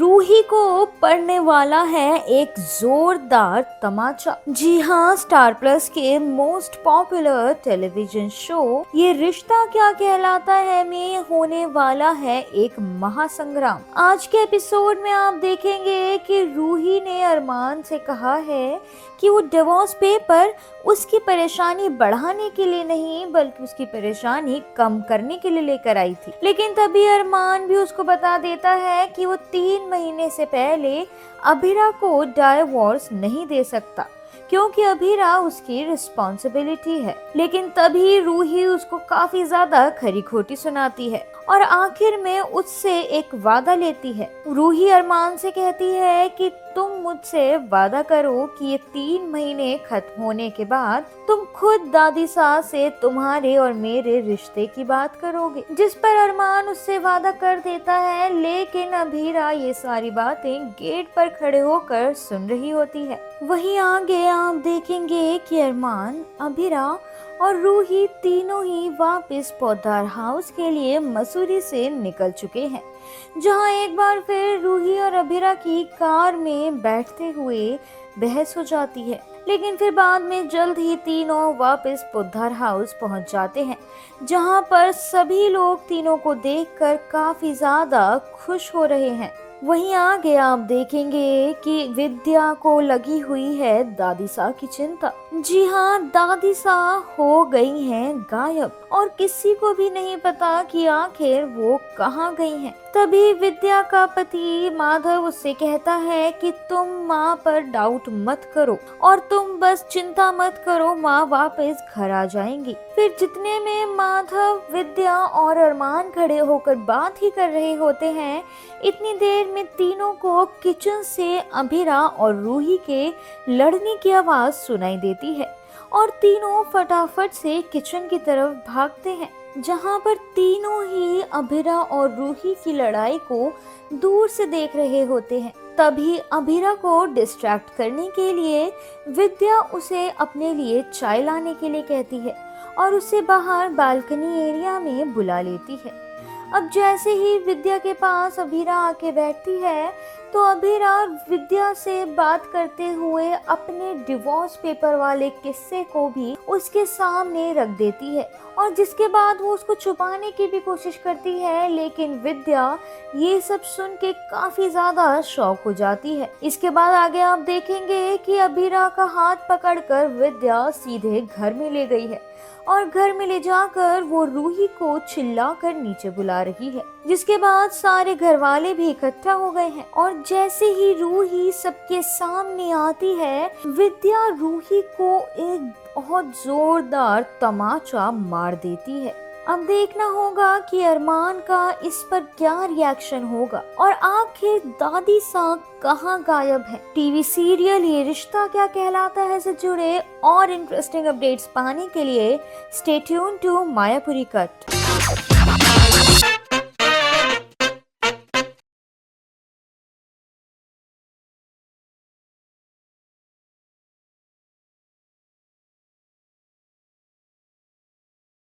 रूही को पड़ने वाला है एक जोरदार तमाचा। जी हाँ, स्टार प्लस के मोस्ट पॉपुलर टेलीविजन शो ये रिश्ता क्या कहलाता है में होने वाला है एक महासंग्राम। आज के एपिसोड में आप देखेंगे कि रूही ने अरमान से कहा है कि वो डिवोर्स पेपर उसकी परेशानी बढ़ाने के लिए नहीं बल्कि उसकी परेशानी कम करने के लिए लेकर आई थी। लेकिन तभी अरमान भी उसको बता देता है कि वो 3 महीने से पहले अभिरा को डाइवोर्स नहीं दे सकता क्योंकि अभिरा उसकी रिस्पॉन्सिबिलिटी है। लेकिन तभी रूही उसको काफी ज्यादा खरी खोटी सुनाती है और आखिर में उससे एक वादा लेती है। रूही अरमान से कहती है कि तुम मुझसे वादा करो कि ये 3 महीने खत्म होने के बाद तुम खुद दादी सास से तुम्हारे और मेरे रिश्ते की बात करोगे, जिस पर अरमान उससे वादा कर देता है। लेकिन अभीरा ये सारी बातें गेट पर खड़े होकर सुन रही होती है। वहीं आगे आप देखेंगे कि अरमान, अभीरा और रूही तीनों ही वापस पौधार हाउस के लिए मसूरी से निकल चुके हैं, जहां एक बार फिर रूही और अभीरा की कार में बैठते हुए बहस हो जाती है। लेकिन फिर बाद में जल्द ही तीनों वापस पौधार हाउस पहुंच जाते हैं, जहां पर सभी लोग तीनों को देखकर काफी ज्यादा खुश हो रहे हैं। वहीं आगे आप देखेंगे कि विद्या को लगी हुई है दादी सा की चिंता। जी हाँ, दादी सा हो गई हैं गायब और किसी को भी नहीं पता कि आखिर वो कहाँ गई हैं। तभी विद्या का पति माधव उससे कहता है कि तुम माँ पर डाउट मत करो और तुम बस चिंता मत करो, माँ वापस घर आ जाएंगी। फिर जितने में माधव, विद्या और अरमान खड़े होकर बात ही कर रहे होते हैं, इतनी देर में तीनों को किचन से अभीरा और रूही के लड़ने की आवाज सुनाई देती है और तीनों फटाफट से किचन की तरफ भागते हैं, जहां पर तीनों ही अभीरा और रूही की लड़ाई को दूर से देख रहे होते हैं। तभी अभीरा को डिस्ट्रैक्ट करने के लिए विद्या उसे अपने लिए चाय लाने के लिए कहती है और उसे बाहर बालकनी एरिया में बुला लेती है। अब जैसे ही विद्या के पास अभीरा आके बैठती है तो अभीरा विद्या से बात करते हुए अपने डिवोर्स पेपर वाले किस्से को भी उसके सामने रख देती है और जिसके बाद वो उसको छुपाने की भी कोशिश करती है। लेकिन विद्या ये सब सुन के काफी ज्यादा शॉक हो जाती है। इसके बाद आगे आप देखेंगे कि अभीरा का हाथ पकड़कर विद्या सीधे घर में ले गई है और घर में ले जाकर वो रूही को चिल्लाकर नीचे बुला रही है, जिसके बाद सारे घर वाले भी इकट्ठा हो गए हैं और जैसे ही रूही सबके सामने आती है, विद्या रूही को एक बहुत जोरदार तमाचा मार देती है। अब देखना होगा कि अरमान का इस पर क्या रिएक्शन होगा और आखिर दादी सा कहाँ गायब है। टीवी सीरियल ये रिश्ता क्या कहलाता है से जुड़े और इंटरेस्टिंग अपडेट्स पाने के लिए stay tune to Mayapuri cut.